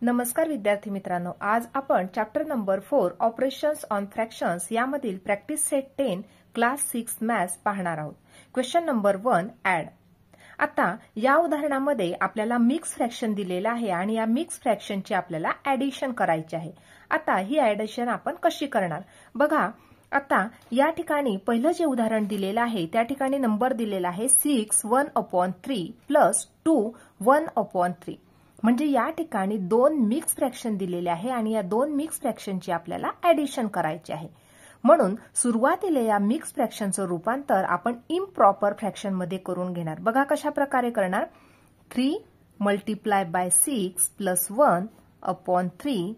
नमस्कार विद्यार्थी मित्रांनो, आज आपण chapter number 4 operations on fractions यामधील प्रॅक्टिस सेट 10 क्लास 6 मॅथ्स पाहणार आहोत। Question number 1 add. आता या उदाहरणामध्ये आपल्याला मिक्स फ्रॅक्शन दिलेला आहे आणि या मिक्स फ्रॅक्शनची आपल्याला ऍडिशन करायची आहे। आता ही ऍडिशन आपण कशी करणार बघा। आता या ठिकाणी पहिलं जे उदाहरण दिलेलं आहे त्या ठिकाणी नंबर दिलेला आहे 6 1/3 प्लस 2 1/3। म्हणजे या ठिकाणी दोन मिक्स फ्रॅक्शन दिलेले आहे आणि या दोन मिक्स फ्रॅक्शनची आपल्याला ऍडिशन करायची आहे। म्हणून सुरुवातीला या मिक्स फ्रॅक्शनचं रूपांतर आपण इम्प्रॉपर फ्रॅक्शन मध्ये करून घेणार। बघा कशा प्रकारे करणार। 3 multiply by 6 plus 1/3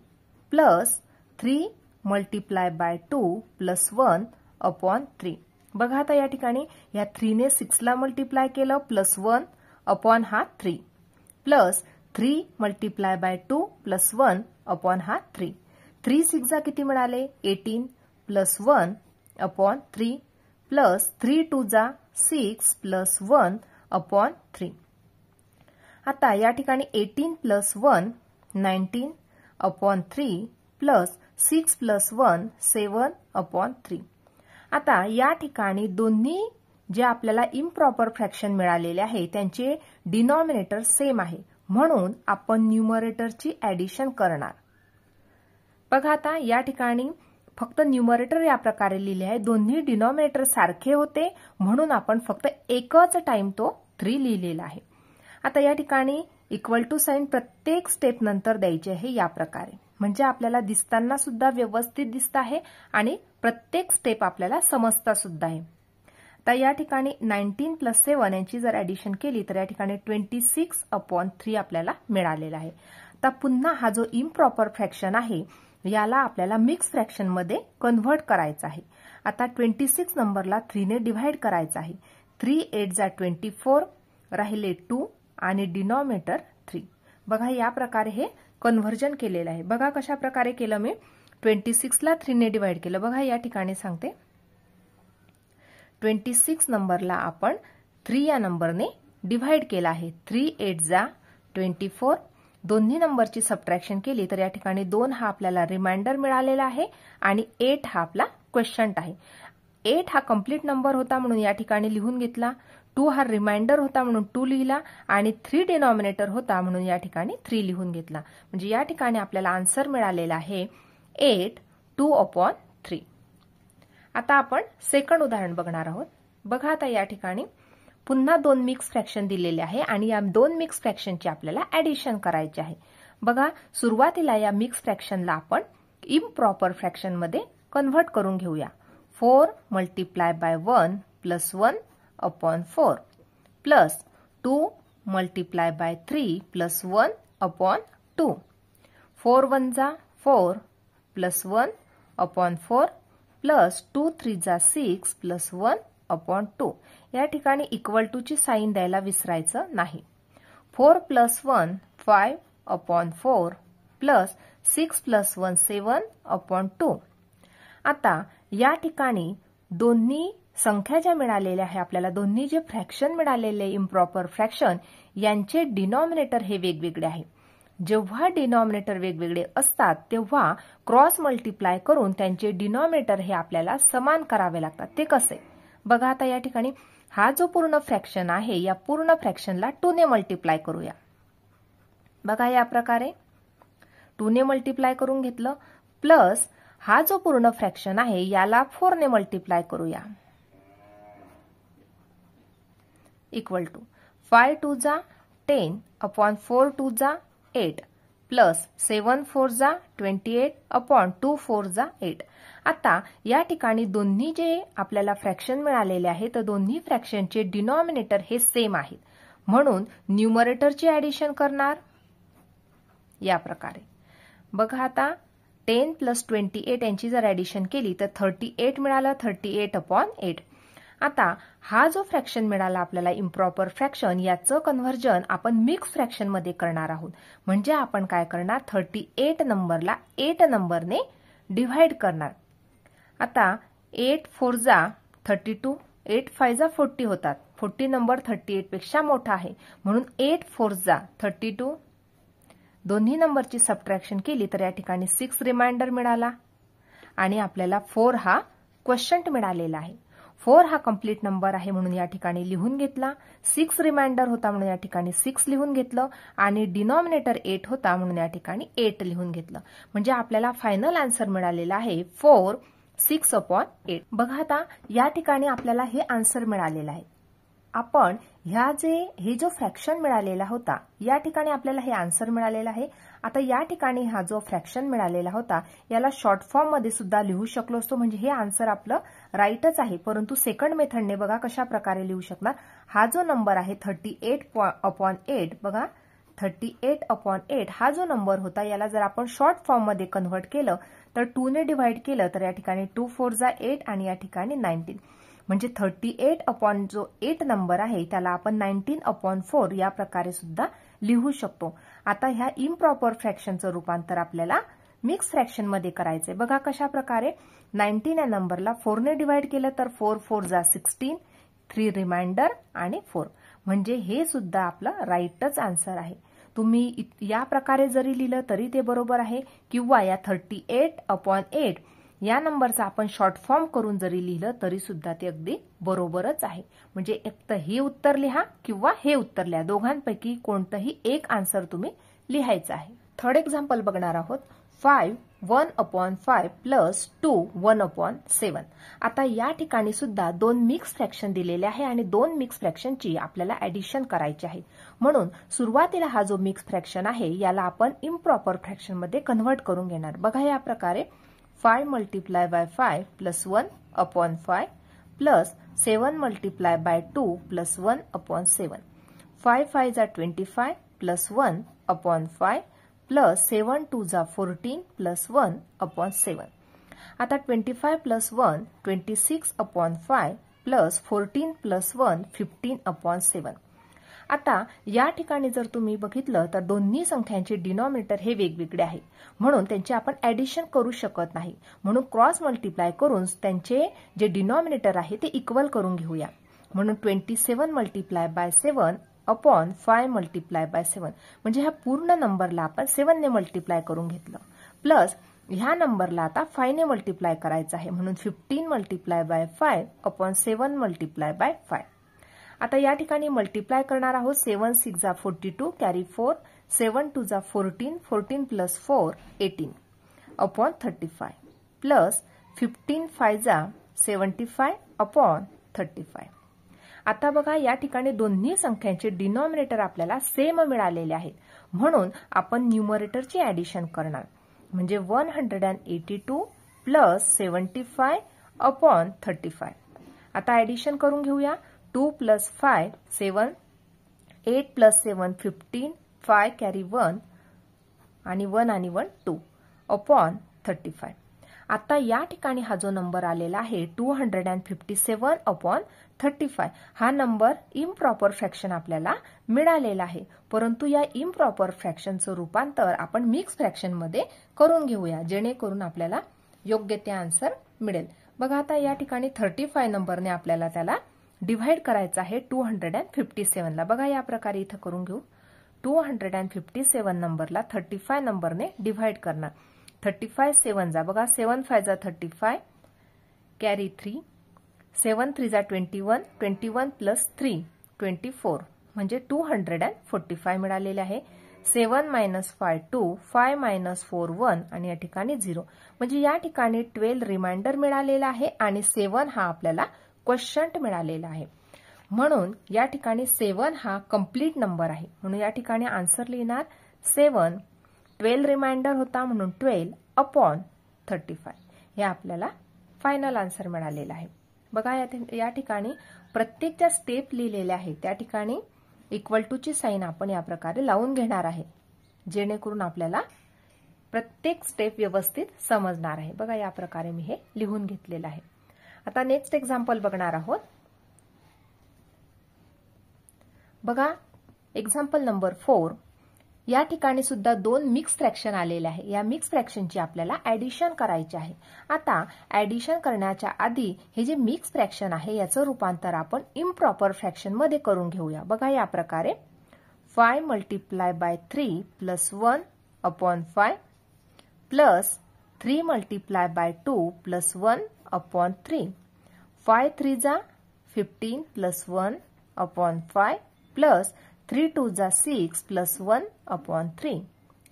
plus 3 multiply bye 2 plus 1/3। बघा आता या ठिकाणी या 3 ने 6 ला मल्टिप्लाय केलं प्लस 1 अपॉन हा 3 plus 3 multiply bye 2 plus 1 upon हा 3। 3 6 जा किती मिळाले 18 प्लस 1/3 प्लस 3 2 जा 6 प्लस 1/3। आता या ठिकाणी 18 प्लस 1 19/3 प्लस 6 प्लस 1 7/3। आता या ठिकाणी दोन्ही जे आपल्याला इम्प्रॉपर फ्रॅक्शन मिळालेले आहे त्यांचे डिनॉमिनेटर सेम आहे, म्हणून आपण न्यूमरेटरची ऍडिशन करणार। बघा आता या ठिकाणी फक्त न्यूमरेटर या प्रकारे लिहिले आहे, दोन्ही डिनॉमिनेटर सारखे होते म्हणून आपण फक्त एकच टाइम तो 3 लिहिलेला आहे। आता या ठिकाणी इक्वल टू साइन प्रत्येक स्टेप नंतर द्यायचे आहे या प्रकारे, म्हणजे आपल्याला दिसताना सुद्धा व्यवस्थित दिसत आहे आणि प्रत्येक स्टेप आपल्याला समजता सुद्धा आहे। तर या ठिकाणी 19 प्लस 7 यांची जर ऍडिशन केली तर या ठिकाणी 26/3 आपल्याला मिळालेला आहे। आता पुन्हा हा जो इम्प्रॉपर फ्रॅक्शन आहे याला आपल्याला मिक्स फ्रॅक्शन मध्ये कन्व्हर्ट करायचा आहे। आता 26 नंबरला 3 ने डिव्हाइड करायचा आहे। 3 8 जा 24 राहिले 2 आणि डिनॉमिनेटर 3। बघा या प्रकारे हे कन्व्हर्जन केलेलं आहे। बघा कशा प्रकारे केलं मी। 26 ला 3 ने डिव्हाइड केलं। बघा या ठिकाणी सांगते 26 नंबरला आपण 3 या नंबरने डिव्हाइड केला आहे। 3 8 जा 24 दोन्ही नंबरची सबट्रॅक्शन केली तर या ठिकाणी 2 हा आपल्याला रिमाइंडर मिळालेला आहे आणि 8 हा आपला क्वेश्चंट आहे। 8 हा कंप्लीट नंबर होता म्हणून या ठिकाणी लिहून घेतला। 2 हा रिमाइंडर होता म्हणून 2 लिहिला आणि 3 डिनॉमिनेटर होता म्हणून या ठिकाणी 3 लिहून घेतला। म्हणजे या ठिकाणी आपल्याला आन्सर मिळालेला आहे 8 2/3। आता आपण सेकंड उदाहरण बघणार आहोत। बघा आता या ठिकाणी पुन्हा दोन मिक्स फ्रॅक्शन दिलेले आहे आणि या दोन मिक्स फ्रॅक्शनची आपल्याला ऍडिशन करायची आहे। बघा सुरुवातीला या मिक्स फ्रॅक्शनला आपण इम्प्रॉपर फ्रॅक्शन मध्ये कन्व्हर्ट करून घेऊया। 4 multiply by 1 plus 1/4 plus 2 multiply by 3 plus 1/2। 4 1 जा 4 प्लस 1/4 प्लस 2 3 जा 6 प्लस 1/2। या ठिकाणी इक्वल टू ची साइन द्यायला विसरायचं नाही। 4 प्लस 1 5/4 प्लस 6 प्लस 1 7/2। आता या ठिकाणी दोन्ही संख्या ज्या मिळालेल्या आहे आपल्याला, दोन्ही जे फ्रॅक्शन मिळालेले इम्प्रॉपर फ्रॅक्शन यांचे डिनॉमिनेटर हे वेगवेगळे आहे। जेव्हा डिनॉमिनेटर वेगवेगळे असतात तेव्हा क्रॉस मल्टिप्लाय करून त्यांचे डिनॉमिनेटर हे आपल्याला समान करावे लागतात। ते कसे बघा। आता या ठिकाणी हा जो पूर्ण फ्रॅक्शन आहे या पूर्ण फ्रॅक्शनला 2 ने मल्टिप्लाय करूया। बघा या प्रकारे 2 ने मल्टिप्लाय करून घेतलं प्लस हा जो पूर्ण फ्रॅक्शन आहे याला 4 ने मल्टिप्लाय करूया इक्वल टू 5 2 जा 10/4 2 जा 8 प्लस 7 4 जा 28/2 4 जा 8। आता या ठिकाणी दोन्ही जे आपल्याला फ्रॅक्शन मिळालेले आहे तर दोन्ही फ्रॅक्शनचे डिनॉमिनेटर हे सेम आहेत, म्हणून न्यूमरेटरची ऍडिशन करणार या प्रकारे। बघा आता 10 प्लस 28 यांची जर ऍडिशन केली तर 38 मिळालं 38/8। आता हा जो फ्रॅक्शन मिळाला आपल्याला इम्प्रॉपर फ्रॅक्शन याचं कन्व्हर्जन आपण मिक्स फ्रॅक्शन मध्ये करणार आहोत। म्हणजे आपण काय करणार 38 नंबरला 8 नंबरने डिव्हाइड करणार। आता 8 4 जा 32 8 5 जा 40 होतात। 40 नंबर 38 पेक्षा मोठा आहे म्हणून 8 4 जा 32 दोन्ही नंबरची सबट्रॅक्शन केली तर या ठिकाणी 6 रिमाइंडर मिळाला आणि आपल्याला 4 हा क्वोशंट मिळालेला आहे. 4 हा कंप्लीट नंबर आहे म्हणून या ठिकाणी लिहून घेतला. 6 रिमाइंडर होता म्हणून या ठिकाणी 6 लिहून घेतलं आणि डिनॉमिनेटर 8 होता म्हणून या ठिकाणी 8 लिहून घेतलं. म्हणजे आपल्याला फायनल आन्सर मिळालेला आहे 4 6/8. बघा आता या ठिकाणी आपल्याला हे आन्सर मिळालेलं आहे. आपण हे जो फ्रॅक्शन मिळालेला होता या ठिकाणी आपल्याला हे आन्सर मिळालेला आहे. आता या ठिकाणी हा जो फ्रॅक्शन मिळालेला होता याला शॉर्ट फॉर्म मध्ये सुद्धा लिहू शकलो असतो म्हणजे हे आन्सर आपलं राईटच आहे. परंतु सेकंड मेथडने बघा कशा प्रकारे लिहू शकणार. हा जो नंबर आहे 38/8 बघा 38/8 हा जो नंबर होता याला जर आपण शॉर्ट फॉर्म मध्ये कन्व्हर्ट केलं तर 2 ने डिव्हाइड केलं तर या ठिकाणी 2 4 जा 8 आणि या ठिकाणी 19 म्हणजे 38/8 नंबर आहे त्याला आपण 19/4 या प्रकारे सुद्धा लिहू शकतो. आता ह्या इम्प्रॉपर फ्रॅक्शनचं रूपांतर आपल्याला मिक्स फ्रॅक्शन मध्ये करायचंय. बघा कशा प्रकारे 19 या नंबरला 4 ने डिव्हाइड केलं तर 4 4 जा 16 3 रिमाइंडर आणि 4 म्हणजे हे सुद्धा आपलं राईटच आन्सर आहे. तुम्ही या प्रकारे जरी लिहिलं तरी ते बरोबर आहे किंवा या 38/8 या नंबरचा आपण शॉर्ट फॉर्म करून जरी लिहिलं तरी सुद्धा ते अगदी बरोबरच आहे. म्हणजे एक तर हे उत्तर लिहा किंवा हे उत्तर लिहा दोघांपैकी कोणतंही एक आन्सर तुम्ही लिहायचं आहे. थर्ड एक्झाम्पल बघणार आहोत. 5 1/5 प्लस 2 1/7. आता या ठिकाणी सुद्धा दोन मिक्स फ्रॅक्शन दिलेले आहे आणि दोन मिक्स फ्रॅक्शनची आपल्याला ऍडिशन करायची आहे. म्हणून सुरुवातीला हा जो मिक्स फ्रॅक्शन आहे याला आपण इम्प्रॉपर फ्रॅक्शन मध्ये कन्व्हर्ट करून घेणार. बघा या प्रकारे 5 multiplied by 5 plus 1/5 plus 7 multiplied by 2 plus 1/7. 5 5 जा 25 plus 1/5 plus 7 2 जा 14 plus 1/7. आता 25 plus 1 26/5 plus 14 plus 1 15/7. आता या ठिकाणी जर तुम्ही बघितलं तर दोन्ही संख्यांचे डिनॉमिनेटर हे वेगवेगळे आहे म्हणून त्यांचे आपण ऍडिशन करू शकत नाही. म्हणून क्रॉस मल्टिप्लाय करून त्यांचे जे डिनॉमिनेटर आहे ते इक्वल करून घेऊया. म्हणून 27 मल्टिप्लाय बाय 7/5 मल्टिप्लाय बाय 7 म्हणजे ह्या पूर्ण नंबरला आपण 7 ने मल्टिप्लाय करून घेतलं प्लस ह्या नंबरला आता 5 ने मल्टिप्लाय करायचं आहे म्हणून 15 मल्टिप्लाय बाय 5/7 मल्टिप्लाय बाय 5. आता या ठिकाणी मल्टिप्लाय करणार आहोत. 7 6 जा 42 कॅरी 4 7 2 जा 14 14 प्लस 4 18/35 प्लस 15 5 जा 75/35. आता बघा या ठिकाणी दोन्ही संख्यांचे डिनॉमिनेटर आपल्याला सेम मिळालेले आहेत म्हणून आपण न्यूमरेटरची ऍडिशन करणार म्हणजे 182 प्लस 75/35. आता ऍडिशन करून घेऊया. 2 plus 5 7 8 plus 7 15 5 कॅरी 1 आणि 1 आणि 1 2/35. आता या ठिकाणी हा जो नंबर आलेला आहे 257/35 हा नंबर इम्प्रॉपर फ्रॅक्शन आपल्याला मिळालेला आहे. परंतु या इम्प्रॉपर फ्रॅक्शनचं रूपांतर आपण मिक्स फ्रॅक्शन मध्ये करून घेऊया जेणेकरून आपल्याला योग्य ते आन्सर मिळेल. बघा आता या ठिकाणी 35 नंबरने आपल्याला त्याला डिव्हाइड करायचं आहे 257 ला. बघा या प्रकारे इथं करून घेऊ. 257 नंबरला 35 नंबरने डिव्हाइड करणार. 35 7 जा बघा 7 5 जा 35 कॅरी 3 7 3 जा 21 21 प्लस 3 24 म्हणजे 245 मिळालेले आहे. 7 मायनस 5 2 5 मायनस 4 1 आणि या ठिकाणी 0 म्हणजे या ठिकाणी 12 रिमाइंडर मिळालेला आहे आणि 7 हा आपल्याला क्वोशंट मिळालेला आहे. म्हणून या ठिकाणी 7 हा कंप्लीट नंबर आहे म्हणून या ठिकाणी आन्सर लिहिणार 7 12 रिमाइंडर होता म्हणून 12/35 हे आपल्याला फायनल आन्सर मिळालेला आहे. बघा या ठिकाणी प्रत्येक ज्या स्टेप लिहिलेल्या आहेत त्या ठिकाणी इक्वल टू ची साइन आपण या प्रकारे लावून घेणार आहे जेणेकरून आपल्याला प्रत्येक स्टेप व्यवस्थित समजणार आहे. बघा या प्रकारे मी हे लिहून घेतलेलं आहे. आता नेक्स्ट एक्झाम्पल बघणार आहोत. बघा एक्झाम्पल नंबर 4 या ठिकाणी सुद्धा दोन मिक्स फ्रॅक्शन आलेले आहे. या मिक्स फ्रॅक्शनची आपल्याला ऍडिशन करायची आहे. आता ऍडिशन करण्याच्या आधी हे जे मिक्स फ्रॅक्शन आहे याचं रूपांतर आपण इम्प्रॉपर फ्रॅक्शन मध्ये करून घेऊया. बघा या प्रकारे 5 multiply by 3 plus 1 upon 5 plus 3 multiply by 2 plus 1 upon 3. 5 3 जा 15 प्लस 1 अपॉन 5 प्लस 3 2 जा 6 plus 1 upon 3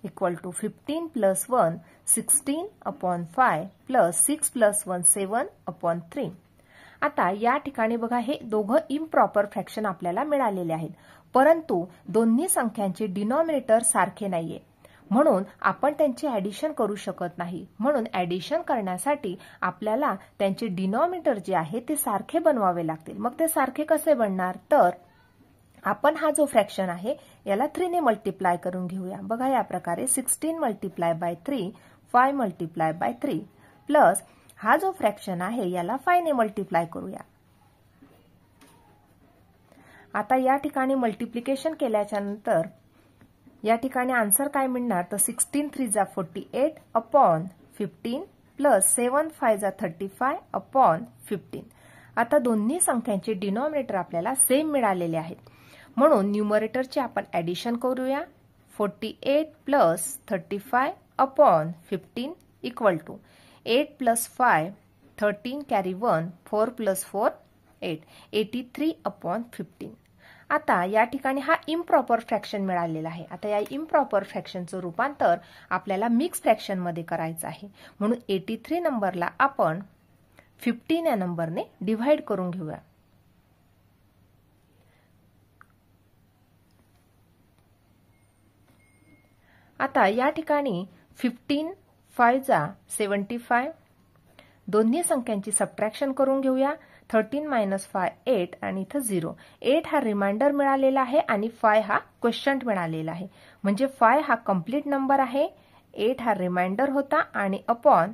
equal to 15 plus 1 16 upon 5 plus 6 plus 1 7 upon 3. आता या ठिकाणी बघा हे दोघं इम्प्रॉपर फ्रॅक्शन आपल्याला मिळालेले आहेत, परंतु दोन्ही संख्यांचे डिनॉमिनेटर सारखे नाहीये, म्हणून आपण त्यांची ऍडिशन करू शकत नाही. म्हणून ऍडिशन करण्यासाठी आपल्याला त्यांचे डिनॉमिनेटर जे आहे ते सारखे बनवावे लागतील. मग ते सारखे कसे बनणार, तर आपण हा जो फ्रॅक्शन आहे याला 3 ने मल्टिप्लाय करून घेऊया. बघा या प्रकारे 16 multiply by 3 5 multiply by 3 plus हा जो फ्रॅक्शन आहे याला 5 ने मल्टिप्लाय करूया. आता या ठिकाणी मल्टिप्लिकेशन केल्याच्या नंतर या ठिकाणी आन्सर काय मिळणार, तर 16 3 जा 48 अपॉन 15 प्लस 7 5 जा 35 अपॉन 15. आता दोन्ही संख्यांचे डिनॉमिनेटर आपल्याला सेम मिळालेले आहेत, म्हणून न्यूमरेटरचे आपण ऍडिशन करूया. 48 plus 35 upon 15 equal to 8 plus 5 13 carry 1 4 plus 4 8 83 upon 15. आता या ठिकाणी हा इम्प्रॉपर फ्रॅक्शन मिळालेला आहे. आता या इम्प्रॉपर फ्रॅक्शनचं रूपांतर आपल्याला मिक्स फ्रॅक्शन मध्ये करायचं आहे, म्हणून 83 नंबरला आपण 15 या नंबरने डिव्हाइड करून घेऊया. आता या ठिकाणी 15 5 जा 75 दोन्ही संख्यांची सबट्रॅक्शन करून घेऊया. 13 मायनस 5 8 आणि इथं 0. 8 हा रिमाइंडर मिळालेला आहे आणि 5 हा क्वेश्चंट मिळालेला आहे, म्हणजे 5 हा कंप्लीट नंबर आहे, 8 हा रिमाइंडर होता आणि अपॉन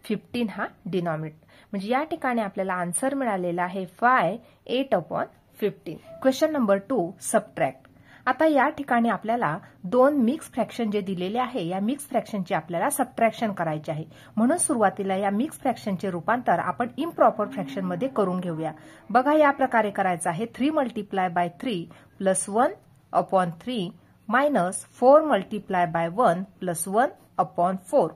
15 हा डिनॉमिनेटर. म्हणजे या ठिकाणी आपल्याला आन्सर मिळालेला आहे 5 8 अपॉन 15. Question number 2 subtract. आता या ठिकाणी आपल्याला दोन मिक्स फ्रॅक्शन जे दिलेले आहे या मिक्स फ्रॅक्शनची आपल्याला सबट्रॅक्शन करायचे आहे, म्हणून सुरुवातीला या मिक्स फ्रॅक्शनचे रूपांतर आपण इम्प्रॉपर फ्रॅक्शन मध्ये करून घेऊया. बघा या प्रकारे करायचं आहे. 3 multiply by 3 plus 1 upon 3 minus 4 multiply by 1 plus 1 upon 4.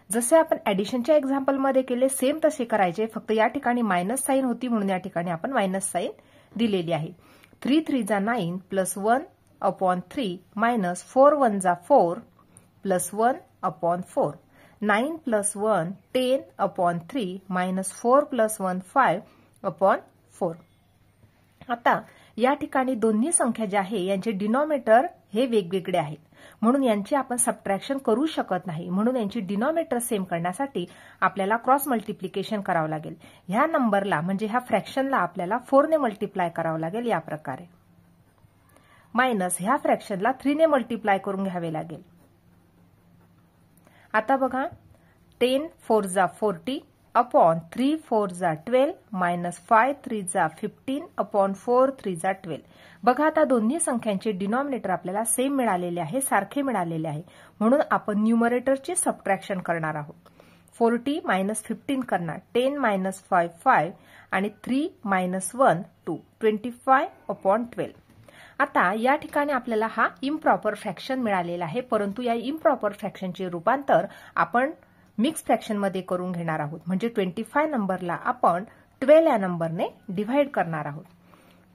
जसे आपण ऍडिशनच्या एक्झाम्पल मध्ये केले सेम तसे करायचे, फक्त या ठिकाणी मायनस साइन होती म्हणून या ठिकाणी आपण मायनस साइन दिलेली आहे. 3 3 जा 9 प्लस 1 अपॉन 3 मायनस 4 1 जा 4 plus 1 upon 4. 9 plus 1 10 upon 3 minus 4 plus 1 5 upon 4. आता या ठिकाणी दोन्ही संख्या ज्या आहे यांचे डिनॉमिनेटर हे वेगवेगळे आहेत, म्हणून यांची आपण सबट्रॅक्शन करू शकत नाही. म्हणून यांची डिनॉमिनेटर सेम करण्यासाठी आपल्याला क्रॉस मल्टिप्लिकेशन करावं लागेल. ह्या नंबरला म्हणजे ह्या फ्रॅक्शनला आपल्याला 4 ने मल्टिप्लाय करावं लागेल या प्रकारे, मायनस ह्या फ्रॅक्शनला 3 ने मल्टिप्लाय करून घ्यावे लागेल. आता बघा 10 4 जा 40 अपॉन 3 4 जा 12 मायनस 5 3 जा 15 अपॉन 4 3 जा 12. बघा आता दोन्ही संख्यांचे डिनॉमिनेटर आपल्याला सेम मिळालेले आहे, सारखे मिळालेले आहे, म्हणून आपण न्यूमरेटरचे सबट्रॅक्शन करणार आहोत. 40 मायनस 15 करणार, 10 मायनस 5 5 आणि 3 मायनस 1 2 25 अपॉन 12. आता या ठिकाणी आपल्याला हा इम्प्रॉपर फ्रॅक्शन मिळालेला आहे, परंतु या इम्प्रॉपर फ्रॅक्शनचे रूपांतर आपण मिक्स फ्रॅक्शन मध्ये करून घेणार आहोत. म्हणजे 25 नंबरला आपण 12 या नंबरने डिव्हाइड करणार आहोत.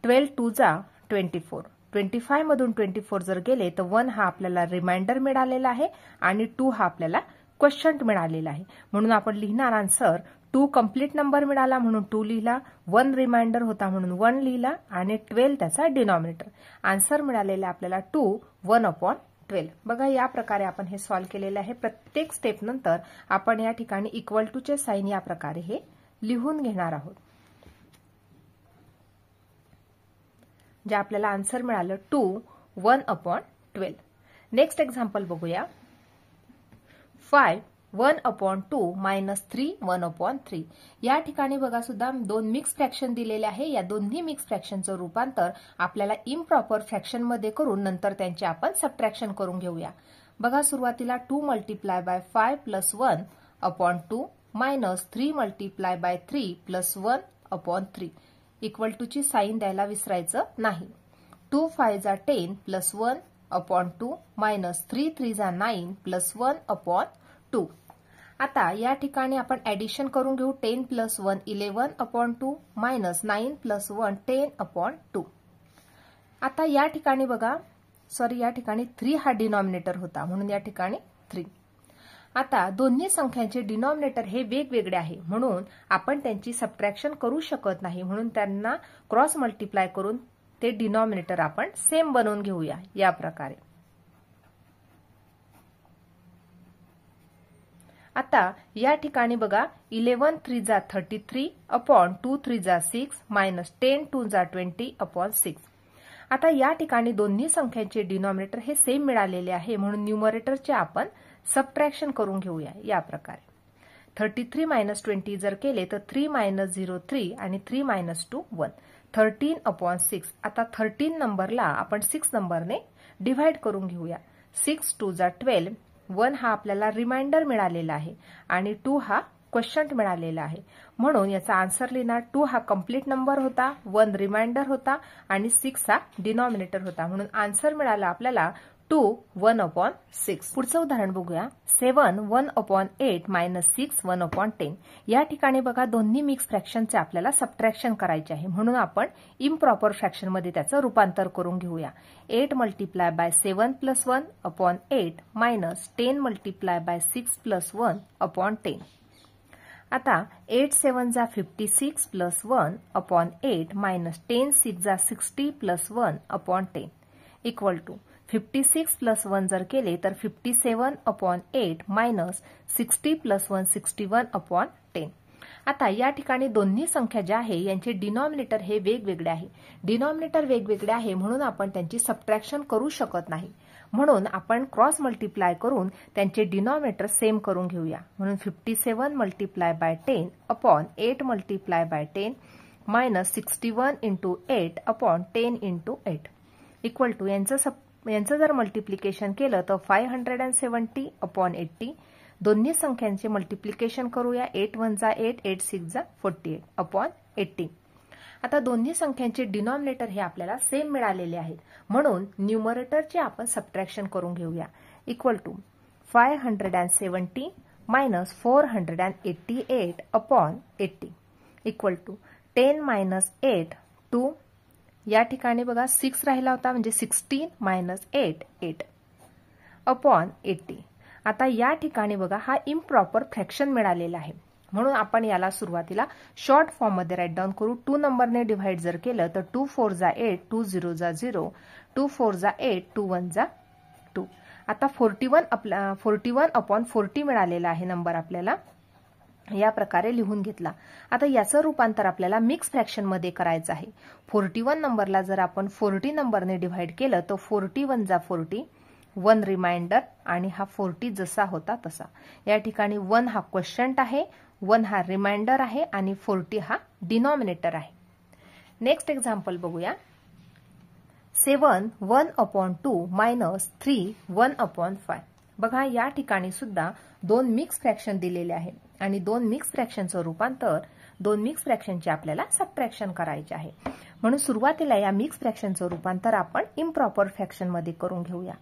12 2 जा 24. 25 मधून 24 जर गेले तर 1 हा आपल्याला रिमाइंडर मिळालेला आहे आणि 2 हा आपल्याला क्वेश्चंट मिळालेला आहे, म्हणून आपण लिहिणार आन्सर 2 कंप्लीट नंबर मिळाला म्हणून 2 लिहिला, 1 रिमाइंडर होता म्हणून 1 लिहिला आणि 12 त्याचा डिनॉमिनेटर. आन्सर मिळालेला आपल्याला 2 1 अपॉन 12. बघा या प्रकारे आपण हे सॉल्व्ह केलेले आहे. प्रत्येक स्टेप नंतर आपण या ठिकाणी इक्वल टू चे साइन या प्रकारे हे लिहून घेणार आहोत. जे आपल्याला आन्सर मिळालं 2 1 अपॉन 12. नेक्स्ट एक्झाम्पल बघूया. 5 1 अपॉन 2 मायनस 3 1 अपॉन 3. या ठिकाणी बघा सुद्धा दोन मिक्स फ्रॅक्शन दिलेले आहे. या दोन्ही मिक्स फ्रॅक्शनचं रूपांतर आपल्याला इम्प्रॉपर फ्रॅक्शन मध्ये करून नंतर त्यांचे आपण सबट्रॅक्शन करून घेऊया. बघा सुरुवातीला 2 multiply by 5 plus 1 upon 2 minus 3 multiply by 3 plus 1 upon 3 equal to ची साइन द्यायला विसरायचं नाही. 2 5 जा 10 प्लस 1 अपॉन 2 मायनस 3 3 जा 9 प्लस 1 अपॉन 2. आता या ठिकाणी आपण ऍडिशन करून घेऊ. 10 plus 1 11 upon 2 minus 9 plus 1 10 upon 2. आता या ठिकाणी बघा, सॉरी या ठिकाणी 3 हा डिनॉमिनेटर होता म्हणून या ठिकाणी 3. आता दोन्ही संख्यांचे डिनॉमिनेटर हे वेगवेगळे आहे म्हणून आपण त्यांची सबट्रॅक्शन करू शकत नाही, म्हणून त्यांना क्रॉस मल्टिप्लाय करून ते डिनॉमिनेटर आपण सेम बनवून घेऊया या प्रकारे. आता या ठिकाणी बघा 11 3 जा 33 अपॉन 2 3 जा 6 मायनस 10 2 जा 20 अपॉन 6. आता या ठिकाणी दोन्ही संख्यांचे डिनॉमिनेटर हे सेम मिळालेले आहे म्हणून न्यूमरेटरचे आपण सबट्रॅक्शन करून घेऊया या प्रकारे. 33 मायनस 20 जर केले तर 3 मायनस 0 3 आणि 3 मायनस 2 1. 13 अपॉन 6. आता 13 नंबरला आपण 6 नंबरने डिव्हाइड करून घेऊया. 6 2 जा 12. 1 हा आपल्याला रिमाइंडर मिळालेला आहे आणि 2 हा क्वेश्चंट मिळालेला आहे म्हणून याचा आन्सर लिहिणार. 2 हा कंप्लीट नंबर होता, 1 रिमाइंडर होता आणि 6 हा डिनॉमिनेटर होता म्हणून आन्सर मिळाला आपल्याला 2 1 अपॉन 6. पुढचं उदाहरण बघूया. 7 1 अपॉन 8 मायनस 6 1 अपॉन 10. या ठिकाणी बघा दोन्ही मिक्स फ्रॅक्शनचे आपल्याला सबट्रॅक्शन करायचे आहे म्हणून आपण इम्प्रॉपर फ्रॅक्शन मध्ये त्याचं रूपांतर करून घेऊया. 8 multiply bye 7 plus 1 upon 8 minus 10 multiply by 6 plus 1 upon 10. आता 8 7 जा 56 प्लस 1 अपॉन 8 मायनस 10 6 जा 60 plus 1 upon 10 equal to 56 plus 1 जर केले तर 57 अपॉन 8 मायनस 60 प्लस 1 61 अपॉन 10. आता या ठिकाणी दोन्ही संख्या ज्या आहे यांचे डिनॉमिनेटर हे वेगवेगळे आहे. डिनॉमिनेटर वेगवेगळे आहे म्हणून आपण त्यांची सबट्रॅक्शन करू शकत नाही म्हणून आपण क्रॉस मल्टिप्लाय करून त्यांचे डिनॉमिनेटर सेम करून घेऊया. म्हणून 57 multiply by 10 upon 8 multiply by 10 minus 61 into 8 upon 10 into 8 equal to यांचं जर मल्टिप्लिकेशन केलं तर 570 अपॉन 80. दोन्ही संख्यांचे मल्टिप्लिकेशन करूया. 8 1 जा 8 8 6 जा 48 अपॉन 80. आता दोन्ही संख्यांचे डिनॉमिनेटर हे आपल्याला सेम मिळालेले आहेत म्हणून न्यूमरेटरचे आपण सबट्रॅक्शन करून घेऊया. Equal to 570 minus 488 upon 80 equal to 10 minus 8 2. या ठिकाणी बघा 6 राहिला होता म्हणजे 16 मायनस 8 8 अपॉन 80. आता या ठिकाणी बघा हा इम्प्रॉपर फ्रॅक्शन मिळालेला आहे म्हणून आपण याला सुरुवातीला शॉर्ट फॉर्म मध्ये राईट डाऊन करू. 2 नंबरने डिव्हाइड जर केलं तर 2 4 जा 8 2 0 जा 0 2 4 जा 8 2 1 जा 2. आता 41 अपॉन 40 मिळालेला आहे नंबर आपल्याला या प्रकारे लिहून घेतला. आता याचं रूपांतर आपल्याला मिक्स फ्रॅक्शन मध्ये करायचं आहे. 41 नंबरला जर आपण 40 नंबरने डिव्हाइड केलं तर 41 जा 40 1 रिमाइंडर आणि हा 40 जसा होता तसा. या ठिकाणी 1 हा क्वेश्चंट आहे, 1 हा रिमाइंडर आहे आणि 40 हा डिनॉमिनेटर आहे. नेक्स्ट एक्झाम्पल बघूया. 7 1 अपॉन 2 मायनस 3 1 अपॉन 5. बघा या ठिकाणी सुद्धा दोन मिक्स फ्रॅक्शन दिलेले आहे आणि दोन मिक्स फ्रॅक्शनचं रूपांतर दोन मिक्स फ्रॅक्शनचे आपल्याला सबट्रॅक्शन करायचे आहे म्हणून सुरुवातीला या मिक्स फ्रॅक्शनचं रूपांतर आपण इम्प्रॉपर फ्रॅक्शन मध्ये करून घेऊया.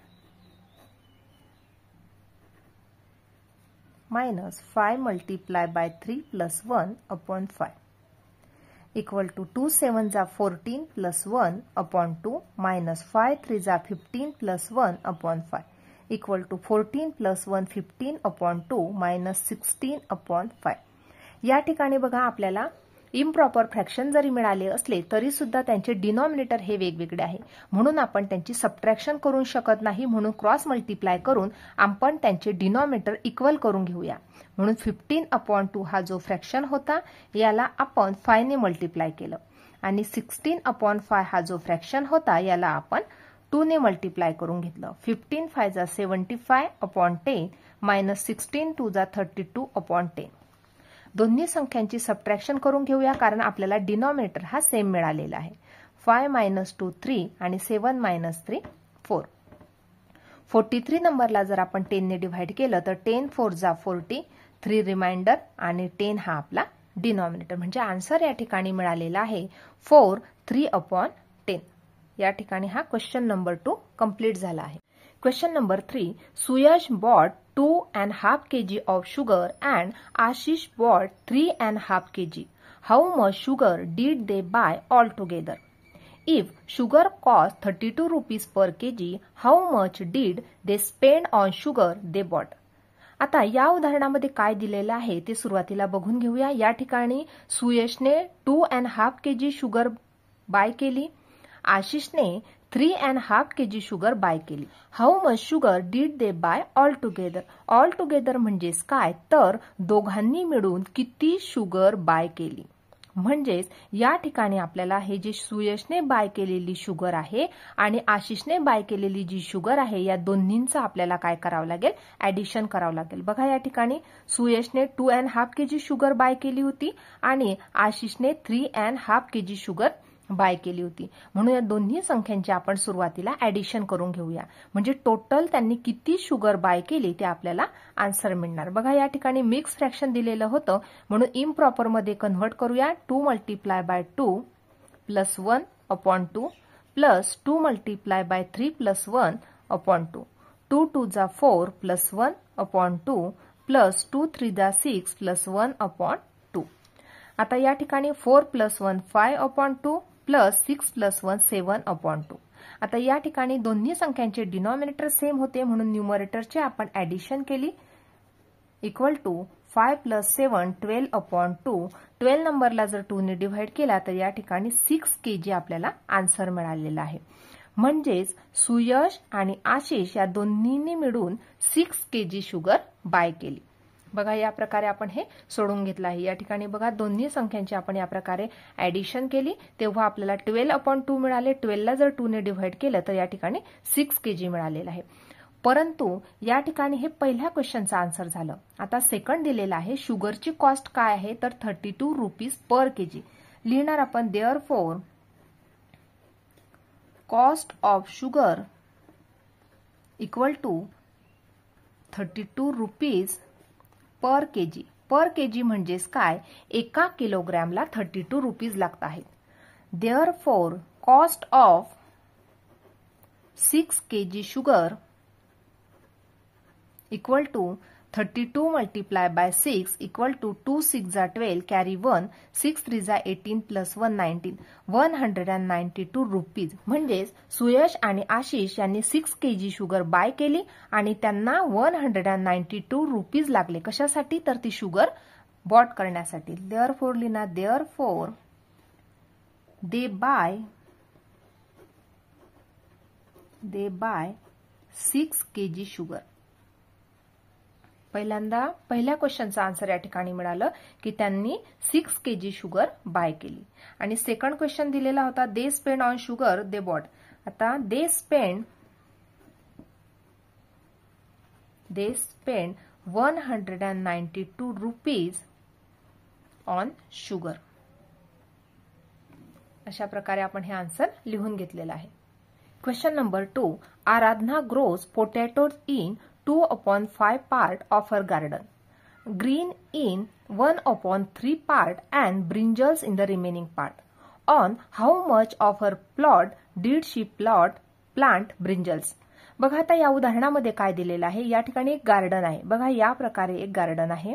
Minus 5 multiply by 3 plus 1 upon 5 equal to 2 7 जा 14 प्लस 1 अपॉन 2 मायनस 5 3 जा 15 plus 1 upon 5 equal to 14 plus 1 15 upon 2 minus 16 upon 5. या ठिकाणी बघा आपल्याला इम्प्रॉपर फ्रॅक्शन जरी मिळाले असले तरी सुद्धा त्यांचे डिनॉमिनेटर हे वेगवेगळे आहे म्हणून आपण त्यांची सबट्रॅक्शन करू शकत नाही म्हणून क्रॉस मल्टिप्लाय करून आपण त्यांचे डिनॉमिनेटर इक्वल करून घेऊया. म्हणून 15 अपॉन 2 हा जो फ्रॅक्शन होता याला आपण 5 ने मल्टिप्लाय केलं आणि 16 अपॉन 5 हा जो फ्रॅक्शन होता याला आपण 2 ने मल्टिप्लाय करून घेतलं. 15 5 जा 75 अपॉन 10 मायनस 16 2 जा 32 अपॉन 10. दोन्ही संख्यांची सबट्रॅक्शन करून घेऊया कारण आपल्याला डिनॉमिनेटर हा सेम मिळालेला आहे. 5 मायनस 2 3 आणि 7 मायनस 3 4. 43 नंबरला जर आपण 10 ने डिव्हाइड केलं तर 10 4 जा 40 3 रिमाइंडर आणि 10 हा आपला डिनॉमिनेटर म्हणजे आन्सर या ठिकाणी मिळालेला आहे 4 3 अपॉन 10. या ठिकाणी हा क्वेश्चन नंबर 2 कंप्लीट झाला आहे. Question number 3, Suyash bought 2.5 kg of sugar and Ashish bought 3.5 kg. How much sugar did they buy altogether? If sugar cost 32 rupees per kg, how much did they spend on sugar they bought? आता या उदाहरणामध्ये काय दिलेलं आहे ते सुरुवातीला बघून घेऊया. या ठिकाणी सुयशने 2.5 kg शुगर बाय केली, आशिषने 3.5 kg शुगर बाय केली. How much sugar did they buy all together? All together म्हणजेच काय तर दोघांनी मिळून किती शुगर बाय केली. म्हणजेच या ठिकाणी आपल्याला हे जे सुयशने बाय केलेली शुगर आहे आणि आशिषने बाय केलेली जी शुगर आहे या दोन्हींचं आपल्याला काय करावं लागेल, ऍडिशन करावं लागेल. बघा या ठिकाणी सुयशने 2.5 kg शुगर बाय केली होती आणि आशिषने 3.5 kg शुगर बाय केली होती. म्हणून या दोन्ही संख्यांची आपण सुरुवातीला ऍडिशन करून घेऊया. म्हणजे टोटल त्यांनी किती शुगर बाय केली ते आपल्याला आन्सर मिळणार. बघा या ठिकाणी मिक्स फ्रॅक्शन दिलेलं होतं म्हणून इम्प्रॉपर मध्ये कन्व्हर्ट करूया. 2 multiply bye 2 plus 1/2 plus 2 multiply by 3 plus 1/2. 2 2 जा 4 प्लस 1/2 प्लस 2 3 जा 6 प्लस 1/2. आता या ठिकाणी 4 प्लस 1 5/2 प्लस 6 प्लस 1 7/2. आता या ठिकाणी दोन्ही संख्यांचे डिनॉमिनेटर सेम होते म्हणून न्यूमरेटरचे आपण ऍडिशन केली. Equal to 5 plus 7 12/2. 12 नंबरला जर 2 ने डिव्हाइड केला तर या ठिकाणी 6 kg आपल्याला आन्सर मिळालेला आहे. म्हणजेच सुयश आणि आशिष या दोन्हींनी मिळून 6 kg शुगर बाय केली. बघा या प्रकारे आपण हे सोडून घेतलं आहे. या ठिकाणी बघा दोन्ही संख्यांची आपण या प्रकारे ऍडिशन केली तेव्हा आपल्याला 12/2 मिळाले. 12 ला जर 2 ने डिव्हाइड केलं तर या ठिकाणी 6 kg मिळालेलं आहे. परंतु या ठिकाणी हे पहिल्या क्वेश्चनचं आन्सर झालं. आता सेकंड दिलेला आहे शुगरची कॉस्ट काय आहे तर 32 रुपीज पर केजी. लिहिणार आपण therefore cost of sugar equal to 32 rupees per KG. Per KG म्हणजेच काय, एका किलोग्रॅमला 32 रुपीज लागत आहेत. Therefore cost of 6 kg sugar equal to 32 multiply by 6 equal to 2 6 जा 12 कॅरी 1 6 3 जा 18 प्लस 1 19 192 रुपीज. म्हणजेच सुयश आणि आशिष यांनी 6 kg शुगर बाय केली आणि त्यांना 192 रुपीज लागले. कशासाठी तर ती शुगर बॉट करण्यासाठी. देअरफॉर लिहिना देअरफॉर दे बाय 6 kg शुगर. पहिल्या क्वेश्चनचा आन्सर या ठिकाणी मिळालं की त्यांनी 6 kg शुगर बाय केली. आणि सेकंड क्वेश्चन दिलेला होता they spend on sugar they bought. आता they spend 192 rupees on sugar. अशा प्रकारे आपण हे आन्सर लिहून घेतलेलं आहे. Question number 2, Aradhana grows potatoes in 2/5 part of her garden, green in 1/3 part and brinjals in the remaining part. On how much of her plot did she plant brinjals? बघा आता या उदाहरणामध्ये काय दिलेलं आहे. या ठिकाणी एक गार्डन आहे. बघा या प्रकारे एक गार्डन आहे.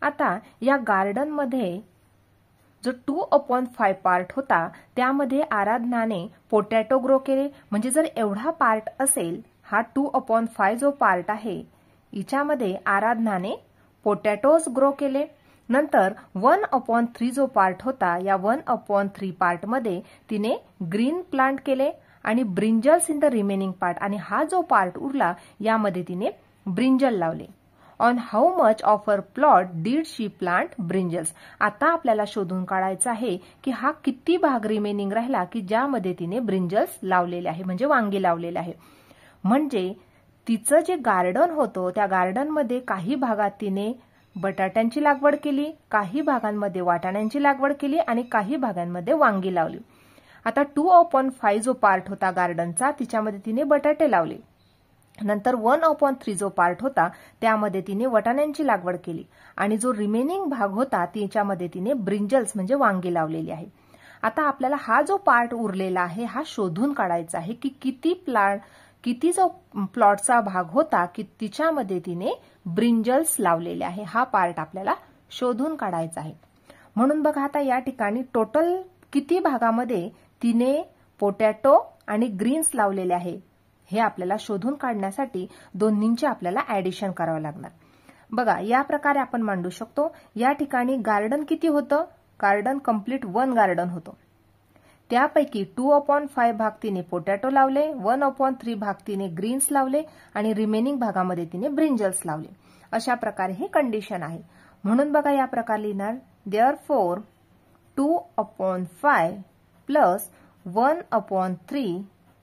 आता या गार्डन मध्ये जो 2/5 पार्ट होता त्यामध्ये आराधनाने पोटॅटो ग्रो केले. म्हणजे जर एवढा पार्ट असेल, हा 2/5 जो पार्ट आहे हिच्यामध्ये आराधनाने पोटॅटोज ग्रो केले. नंतर 1/3 जो पार्ट होता या 1/3 पार्ट मध्ये तिने ग्रीन प्लांट केले आणि brinjals in the remaining part, आणि हा जो पार्ट उरला यामध्ये तिने ब्रिंजल लावले. On how much of her plot did she plant brinjals. आता आपल्याला शोधून काढायचं आहे की हा किती भाग रिमेनिंग राहिला की ज्यामध्ये तिने ब्रिंजल्स लावलेले आहे, म्हणजे वांगी लावलेले आहे. म्हणजे तिचं जे गार्डन होतं त्या गार्डनमध्ये काही भागात तिने बटाट्यांची लागवड केली, काही भागांमध्ये वाटाण्यांची लागवड केली आणि काही भागांमध्ये वांगी लावली. आता 2/5 जो पार्ट होता गार्डनचा तिच्यामध्ये तिने बटाटे लावले. नंतर 1/3 जो पार्ट होता त्यामध्ये तिने वाटाण्यांची लागवड केली आणि जो रिमेनिंग भाग होता त्याच्यामध्ये तिने ब्रिंजल्स म्हणजे वांगी लावलेली आहे. आता आपल्याला हा जो पार्ट उरलेला आहे हा शोधून काढायचा आहे की किती जो प्लॉटचा भाग होता की तिच्यामध्ये तिने ब्रिंजल्स लावलेले आहे, हा पार्ट आपल्याला शोधून काढायचा आहे. म्हणून बघा आता या ठिकाणी टोटल किती भागामध्ये तिने पोटॅटो आणि ग्रीन्स लावलेले आहे हे आपल्याला शोधून काढण्यासाठी दोन्हींचे आपल्याला ऍडिशन करावं लागणार. बघा या प्रकारे आपण मांडू शकतो. या ठिकाणी गार्डन किती होतं, गार्डन कंप्लीट 1 गार्डन होतं. त्यापैकी 2/5 भाग तिने पोटॅटो लावले, 1/3 भाग तिने ग्रीन्स लावले आणि रिमेनिंग भागामध्ये तिने ब्रिंजल्स लावले. अशा प्रकारे ही कंडिशन आहे. म्हणून बघा या प्रकारे लिहिणार देअरफॉर 2/5 प्लस 1/3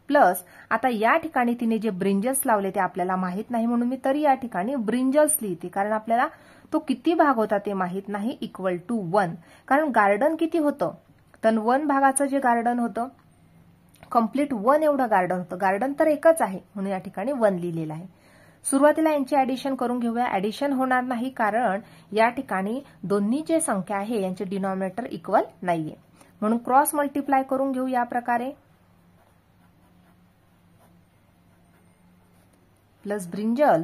प्लस, आता या ठिकाणी तिने जे ब्रिंजल्स लावले ते आपल्याला माहित नाही म्हणून मी तरी या ठिकाणी ब्रिंजल्स लिहिते, कारण आपल्याला तो किती भाग होता ते माहित नाही, इक्वल टू 1. कारण गार्डन किती होतं, तर 1 भागाचं जे गार्डन होतं कंप्लीट 1 एवढं गार्डन होतं. गार्डन तर एकच आहे म्हणून या ठिकाणी 1 लिहिलेलं आहे. सुरुवातीला यांची ऍडिशन करून घेऊया. ऍडिशन होणार नाही कारण या ठिकाणी दोन्ही जे संख्या आहे यांचे डिनॉमिनेटर इक्वल नाहीये, म्हणून क्रॉस मल्टिप्लाय करून घेऊ या प्रकारे. Plus brinjal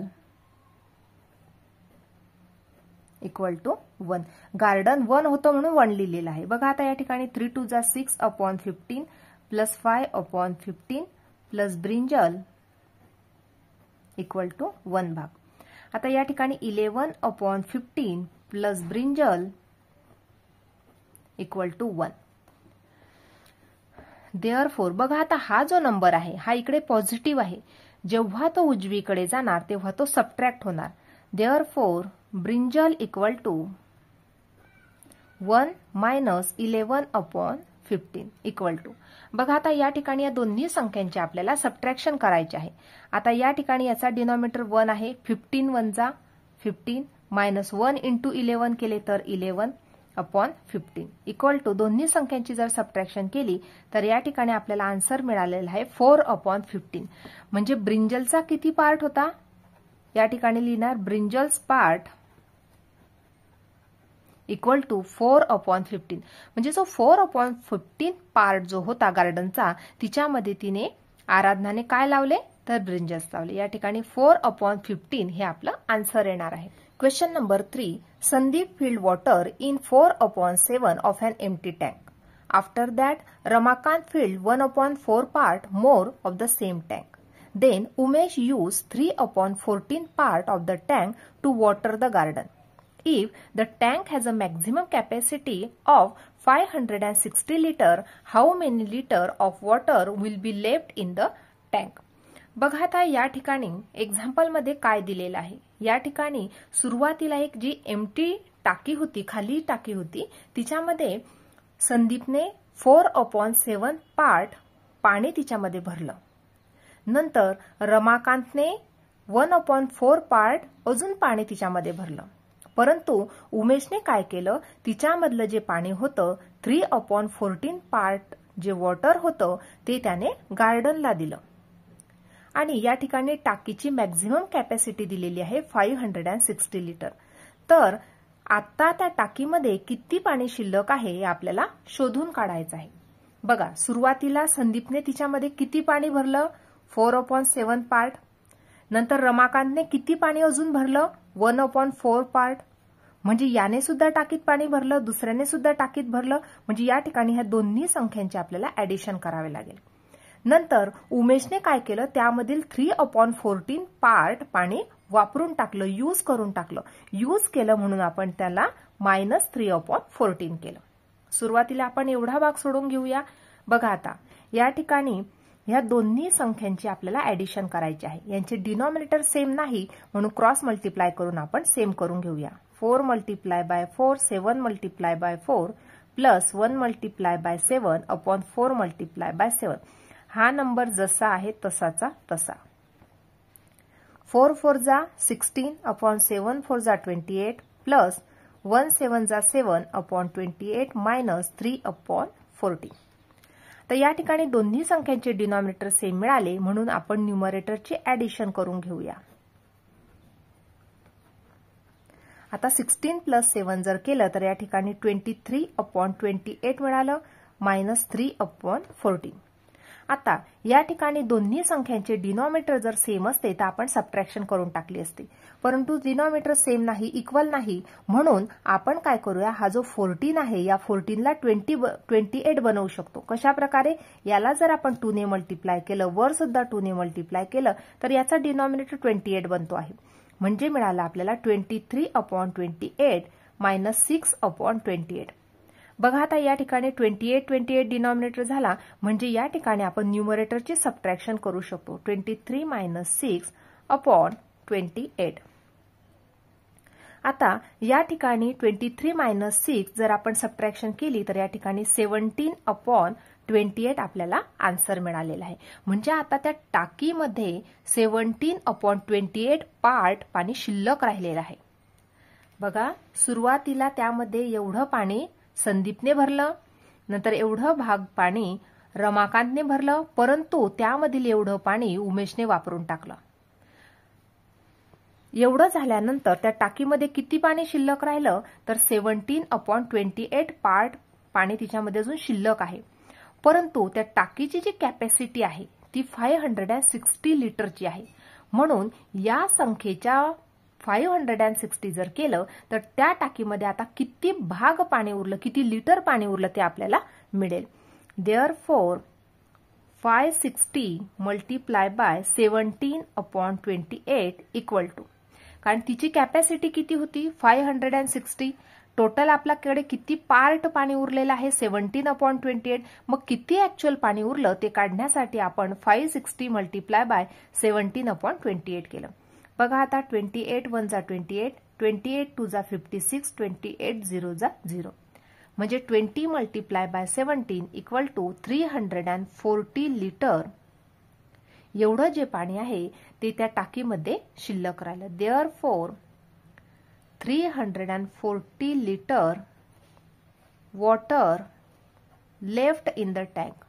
equal to 1. Garden 1 होतं म्हणून 1 लिहिलेलं आहे. बघा आता या ठिकाणी 3 2 जा 6/15 plus 5/15 plus brinjal equal to 1 भाग. आता या ठिकाणी 11/15 plus brinjal equal to 1. Therefore बघा आता हा जो नंबर आहे हा इकडे पॉझिटिव्ह आहे, जेव्हा तो उजवीकडे जाणार तेव्हा तो सबट्रॅक्ट होणार. Therefore brinjal equal to 1 minus 11/15 equal to. बघा आता या ठिकाणी या दोन्ही संख्यांचे आपल्याला सबट्रॅक्शन करायचे आहे. आता या ठिकाणी याचा डिनॉमिनेटर 1 आहे, 15 1 जा 15 मायनस 1 इंटू 11 केले तर 11/15 इक्वल टू. दोन्ही संख्यांची जर सबट्रॅक्शन केली तर या ठिकाणी आपल्याला आन्सर मिळालेला आहे 4/15. म्हणजे ब्रिंजलचा किती पार्ट होता, या ठिकाणी लिहिणार ब्रिंजल्स पार्ट इक्वल टू 4/15. म्हणजे जो 4/15 पार्ट जो होता गार्डनचा तिच्यामध्ये तिने आराधनाने काय लावले तर ब्रिंजल्स लावले. या ठिकाणी 4/15 हे आपलं आन्सर येणार आहे. Question number 3. Sandeep filled water in 4/7 of an empty tank. After that, Ramakant filled 1/4 part more of the same tank. Then Umesh used 3/14 part of the tank to water the garden. If the tank has a maximum capacity of 560 liter, how many liter of water will be left in the tank? बघा आता या ठिकाणी example मध्ये काय दिलेलं आहे. या ठिकाणी सुरुवातीला एक जी एम्प्टी टाकी होती, खाली टाकी होती, तिच्यामध्ये संदीपने 4/7 पार्ट पाणी तिच्यामध्ये भरलं. नंतर रमाकांतने 1/4 पार्ट अजून पाणी तिच्यामध्ये भरलं. परंतु उमेशने काय केलं, तिच्यामधलं जे पाणी होतं 3/14 पार्ट जे वॉटर होतं ते त्याने गार्डनला दिलं. आणि या ठिकाणी टाकीची मॅक्झिमम कॅपॅसिटी दिलेली आहे 560 लिटर. तर आता त्या टाकीमध्ये किती पाणी शिल्लक आहे हे आपल्याला शोधून काढायचं आहे. बघा सुरुवातीला संदीपने तिच्यामध्ये किती पाणी भरलं 4/7 पार्ट. नंतर रमाकांतने किती पाणी अजून भरलं 1/4 पार्ट. म्हणजे याने सुद्धा टाकीत पाणी भरलं, दुसऱ्याने सुद्धा टाकीत भरलं. म्हणजे या ठिकाणी ह्या दोन्ही संख्यांचे आपल्याला ऍडिशन करावे लागेल. नंतर उमेशने काय केलं, त्यामधील 3/14 पार्ट पाणी वापरून टाकलं, यूज करून टाकलं. यूज केलं म्हणून आपण त्याला -3/14 केलं. सुरुवातीला आपण एवढा भाग सोडून घेऊया. बघा आता या ठिकाणी ह्या दोन्ही संख्यांची आपल्याला ऍडिशन करायची आहे. यांचे डिनॉमिनेटर सेम नाही म्हणून क्रॉस मल्टिप्लाय करून आपण सेम करून घेऊया. 4 × 4 7 × 4 प्लस 1 × 7/4 × 7. हा नंबर जसा आहे तसाचा तसा. 4 4 जा 16/7 4 जा 28 प्लस 1 7 जा 7/28 मायनस 3/40. तर या ठिकाणी दोन्ही संख्यांचे डिनॉमिनेटर सेम मिळाले म्हणून आपण न्यूमरेटरची ऍडिशन करून घेऊया. आता 16 + 7 जर केलं तर या ठिकाणी 23/28 मिळालं -3/14. आता या ठिकाणी दोन्ही संख्यांचे डिनॉमिनेटर जर सेम असते तर आपण सबट्रॅक्शन करून टाकली असते, परंतु डिनॉमिनेटर सेम नाही, इक्वल नाही, म्हणून आपण काय करूया, हा जो 14 आहे या 14ला 28 बनवू शकतो. कशा प्रकारे, याला जर आपण 2 ने मल्टिप्लाय केलं, वर सुद्धा 2 ने मल्टिप्लाय केलं तर याचा डिनॉमिनेटर 28 बनतो आहे. म्हणजे मिळालं आपल्याला 23/28 -6/28. बघा आता या ठिकाणी 28 डिनॉमिनेटर झाला, म्हणजे या ठिकाणी आपण न्यूमरेटरची सबट्रॅक्शन करू शकतो. 23 - 6/28. आता या ठिकाणी 23 - 6 जर आपण सबट्रॅक्शन केली तर या ठिकाणी 17/28 आपल्याला आन्सर मिळालेला आहे. म्हणजे आता त्या टाकीमध्ये 17/28 पार्ट पाणी शिल्लक राहिलेलं आहे. बघा, सुरुवातीला त्यामध्ये एवढं पाणी संदीपने भरलं, नंतर एवढं भाग पाणी रमाकांतने भरलं, परंतु त्यामधील एवढं पाणी उमेशने वापरून टाकलं. एवढं झाल्यानंतर त्या टाकीमध्ये किती पाणी शिल्लक राहिलं तर 17/28 पार्ट पाणी तिच्यामध्ये अजून शिल्लक आहे. परंतु त्या टाकीची जी कॅपॅसिटी आहे ती 560 लिटरची आहे. म्हणून या संख्येच्या 560 जर केलं तर त्या टाकीमध्ये आता किती भाग पाणी उरलं, किती लिटर पाणी उरलं ते आपल्याला मिळेल. Therefore 560 multiply by 17/28 equal to, कारण तिची कॅपॅसिटी किती होती 560, टोटल आपल्याकडे किती पार्ट पाणी उरलेलं आहे 17/28. मग किती ऍक्च्युअल पाणी उरलं ते काढण्यासाठी आपण 560 मल्टिप्लाय बाय 17/28 केलं. बघा आता 28 1 जा 28, 28 2 जा 56, 28 0 जा 0. म्हणजे 20 multiply by 17 equal to 340 litre. एवढं जे पाणी आहे ते त्या टाकीमध्ये शिल्लक राहिलं. Therefore 340 litre water left in the tank.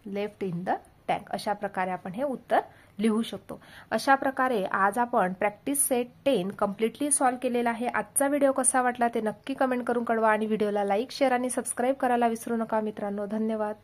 Left in the tank. अशा प्रकारे आपण हे उत्तर लिहू शकतो. अशा प्रकारे आज आपण प्रॅक्टिस सेट 10 कम्प्लिटली सॉल्व्ह केलेला आहे. आजचा व्हिडिओ कसा वाटला ते नक्की कमेंट करून कळवा आणि व्हिडिओला लाईक, शेअर आणि सबस्क्राईब करायला विसरू नका मित्रांनो. धन्यवाद.